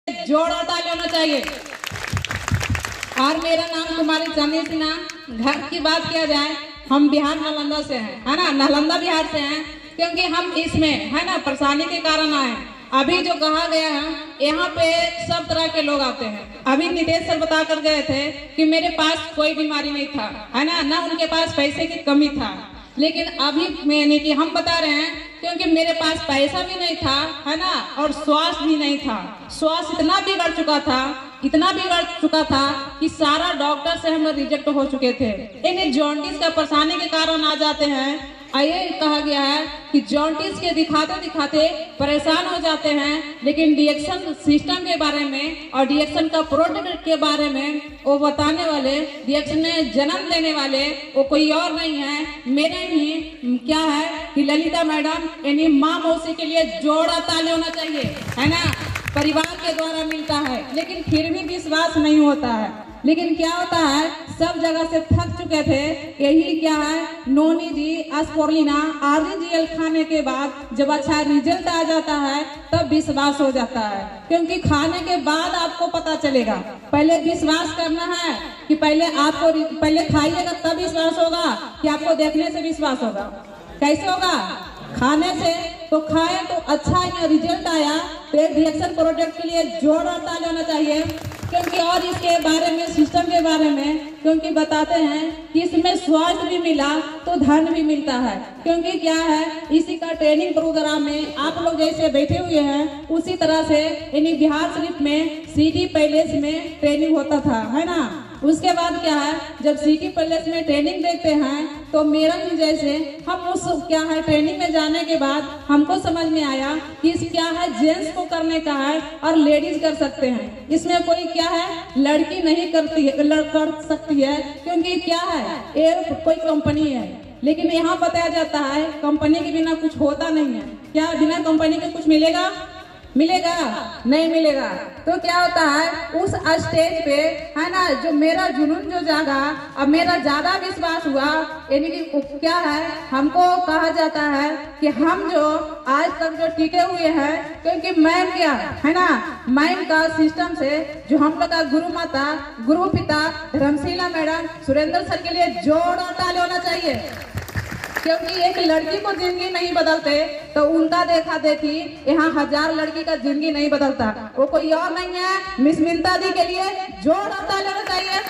जोड़ा ताली होना चाहिए। और मेरा नाम कुमारी चांदी सिन्हा। घर की बात किया जाए, हम बिहार नालंदा से हैं, है ना, नालंदा बिहार से हैं, क्योंकि हम इसमें है ना परेशानी के कारण आए। अभी जो कहा गया है, यहाँ पे सब तरह के लोग आते हैं। अभी नितेश सर बता कर गए थे कि मेरे पास कोई बीमारी नहीं था, है ना उनके पास पैसे की कमी था। लेकिन अभी मैंने कि हम बता रहे हैं, क्योंकि मेरे पास पैसा भी नहीं था, है ना, और स्वास्थ्य भी नहीं था। स्वास्थ्य इतना बिगड़ चुका था कि सारा डॉक्टर से हम रिजेक्ट हो चुके थे। इन्हें जॉन्डिस का परेशानी के कारण आ जाते हैं। ये कहा गया है कि जॉन्डिस के दिखाते दिखाते परेशान हो जाते हैं, लेकिन डिएक्शन सिस्टम के बारे में और डिएक्शन का प्रोडक्ट के बारे में वो बताने वाले, डिएक्शन में जन्म देने वाले वो कोई और नहीं है, मेरे ही क्या है कि ललिता मैडम, यानी माँ मौसी के लिए जोड़ा ताली होना चाहिए, है ना। परिवार के द्वारा मिलता है, लेकिन फिर भी विश्वास नहीं होता है। लेकिन क्या होता है, सब जगह से थक चुके थे। यही क्या है, नोनी जी एस्पोर्लिना RGL खाने के बाद जब अच्छा रिजल्ट आ जाता है तब विश्वास हो जाता है, क्योंकि खाने के बाद आपको पता चलेगा। पहले विश्वास करना है कि पहले खाइएगा तब विश्वास होगा, कि आपको देखने से विश्वास होगा। कैसे होगा? खाने से। तो खाए तो अच्छा है, रिजल्ट आया तो एक रिएक्शन प्रोडक्ट के लिए जोड़ा ताली होना चाहिए। क्योंकि और इसके बारे में, सिस्टम के बारे में, क्योंकि बताते हैं कि इसमें स्वास्थ्य भी मिला तो धन भी मिलता है। क्योंकि क्या है, इसी का ट्रेनिंग प्रोग्राम में आप लोग जैसे बैठे हुए हैं, उसी तरह से यानी बिहार शरीफ में सिटी पैलेस में ट्रेनिंग होता था, है ना। उसके बाद क्या है, जब सिटी पैलेस में ट्रेनिंग देखते हैं तो मेरा भी जैसे हम उस क्या है ट्रेनिंग में जाने के बाद हमको समझ में आया कि इस क्या है जेंट्स को करने का है और लेडीज कर सकते हैं। इसमें कोई क्या है लड़की नहीं करती है, कर सकती है, क्योंकि क्या है ये कोई कंपनी है। लेकिन यहाँ बताया जाता है कंपनी के बिना कुछ होता नहीं है। क्या बिना कंपनी के कुछ मिलेगा? नहीं मिलेगा। तो क्या होता है, उस स्टेज पे है ना, जो मेरा जुनून जो जागा, अब मेरा ज्यादा विश्वास हुआ, यानी कि क्या है, हमको कहा जाता है कि हम जो आज तक जो टिके हुए हैं, क्योंकि मैम क्या है ना, मैम का सिस्टम से जो हम लोग का गुरु माता, गुरु पिता धर्मशीला मैडम, सुरेंद्र सर के लिए जोड़ा ताली होना चाहिए। क्योंकि एक लड़की को जिंदगी नहीं बदलते तो उनका देखा देखी यहाँ 1000 लड़की का जिंदगी नहीं बदलता। वो कोई और नहीं है, मिस मिंता दी के लिए जोड़ा ताली होना चाहिए।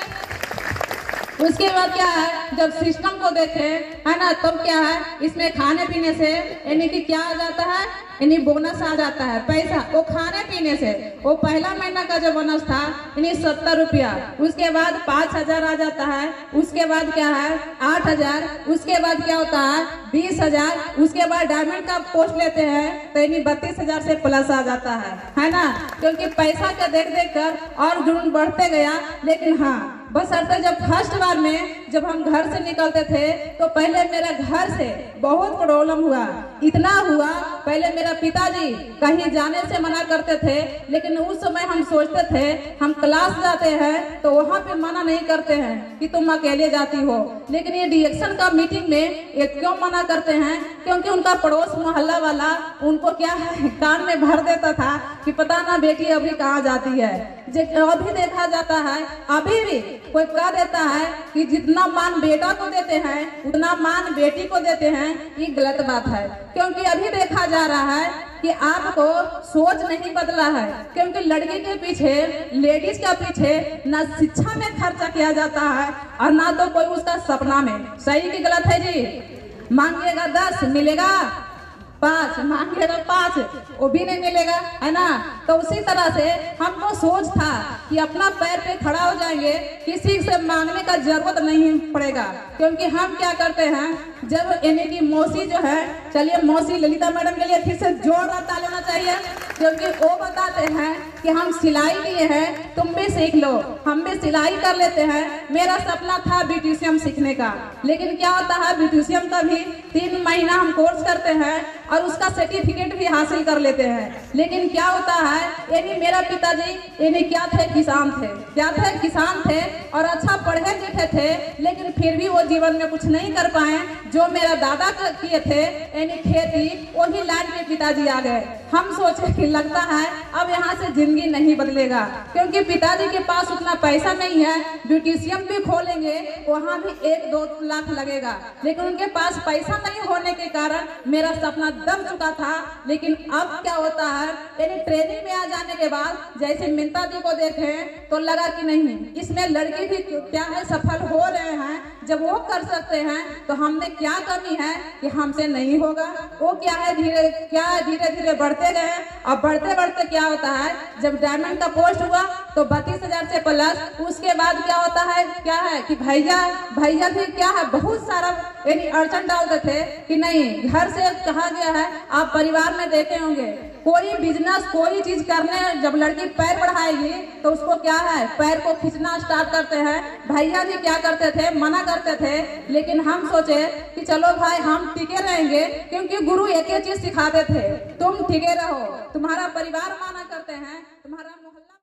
उसके बाद क्या है, जब सिस्टम को देखे है ना, तब क्या है, इसमें खाने पीने से यानी कि क्या आ जाता है, यानी बोनस आ जाता है, पैसा। वो खाने पीने से वो पहला महीना का जो बोनस था यानी 70 रुपया, उसके बाद 5000 आ जाता है, उसके बाद क्या है 8000, उसके बाद क्या होता है 20000, उसके बाद डायमंड का पोस्ट लेते हैं तो यानी 32000 से प्लस आ जाता है ना। क्योंकि पैसा का देख देख कर और जुनून बढ़ते गया। लेकिन हाँ, बस अर्थ जब फर्स्ट बार में जब हम घर से निकलते थे तो पहले मेरा घर से बहुत प्रॉब्लम हुआ। इतना हुआ, पहले मेरा पिताजी कहीं जाने से मना करते थे, लेकिन उस समय हम सोचते थे हम क्लास जाते हैं तो वहाँ पे मना नहीं करते हैं कि तुम अकेले जाती हो। लेकिन ये डिएक्शन का मीटिंग में ये क्यों मना करते हैं, क्योंकि उनका पड़ोस मोहल्ला वाला उनको क्या है कान में भर देता था कि पता ना बेटी अभी कहाँ जाती है। अभी देखा जाता है, अभी भी कोई कह देता है कि जितना मान बेटा को देते हैं उतना मान बेटी को देते हैं, ये गलत बात है। क्योंकि अभी देखा जा रहा है कि आपको सोच नहीं बदला है। क्योंकि लड़की के पीछे, लेडीज के पीछे ना शिक्षा में खर्चा किया जाता है और ना तो कोई उसका सपना में। सही कि गलत है जी? मांगिएगा 10 मिलेगा 5, मांगिएगा 5 वो भी नहीं मिलेगा, है ना। तो उसी तरह से हमको सोच था कि अपना पैर पे खड़ा हो जाएंगे, किसी से मांगने का जरूरत नहीं पड़ेगा। क्योंकि हम क्या करते हैं, जब यानी कि मौसी जो है, चलिए मौसी ललिता मैडम के लिए फिर से जोरदार ताली होना चाहिए। क्योंकि वो बताते हैं कि हम सिलाई लिए हैं, तुम भी सीख लो। हम भी सिलाई कर लेते हैं। मेरा सपना था ब्यूटिशियन सीखने का, लेकिन क्या होता है ब्यूटिशियन का भी 3 महीना हम कोर्स करते हैं और उसका सर्टिफिकेट भी हासिल कर लेते हैं। लेकिन क्या होता है, यानी मेरा पिताजी यानी क्या थे, किसान थे और अच्छा पढ़े लिखे थे, लेकिन फिर भी वो जीवन में कुछ नहीं कर पाए। जो मेरा दादा किए थे यानी खेती, वही लाइन में पिताजी आ गए। हम सोचे कि लगता है अब यहाँ से जिंदगी नहीं बदलेगा, क्योंकि पिताजी के पास उतना पैसा नहीं है। ब्यूटिशियन भी खोलेंगे वहाँ भी 1-2 लाख लगेगा, लेकिन उनके पास पैसा नहीं होने के कारण मेरा सपना दब चुका था। लेकिन अब क्या होता है, यानी ट्रेनिंग में आ जाने के बाद जैसे मिंता दी को देखे तो लगा कि नहीं, इसमें लड़के भी क्या है सफल हो रहे हैं। जब वो कर सकते हैं तो हमने क्या कमी है कि हमसे नहीं होगा। वो क्या है धीरे धीरे बढ़ते गए। अब बढ़ते बढ़ते क्या होता है, जब डायमंड का पोस्ट हुआ तो 32,000 से प्लस। उसके बाद क्या होता है, क्या है कि भैया भी क्या है बहुत सारा यानी अड़चन डालते थे कि नहीं, घर से कहा गया है, आप परिवार में देखे होंगे कोई बिजनेस कोई चीज करने जब लड़की पैर बढ़ाएगी तो उसको क्या है पैर को खींचना स्टार्ट करते हैं। भैया भी क्या करते थे, मना करते थे, लेकिन हम सोचे कि चलो भाई हम टिके रहेंगे, क्योंकि गुरु एक ही चीज सिखाते थे, तुम टिके रहो, तुम्हारा परिवार माना करते हैं, तुम्हारा मोहल्ला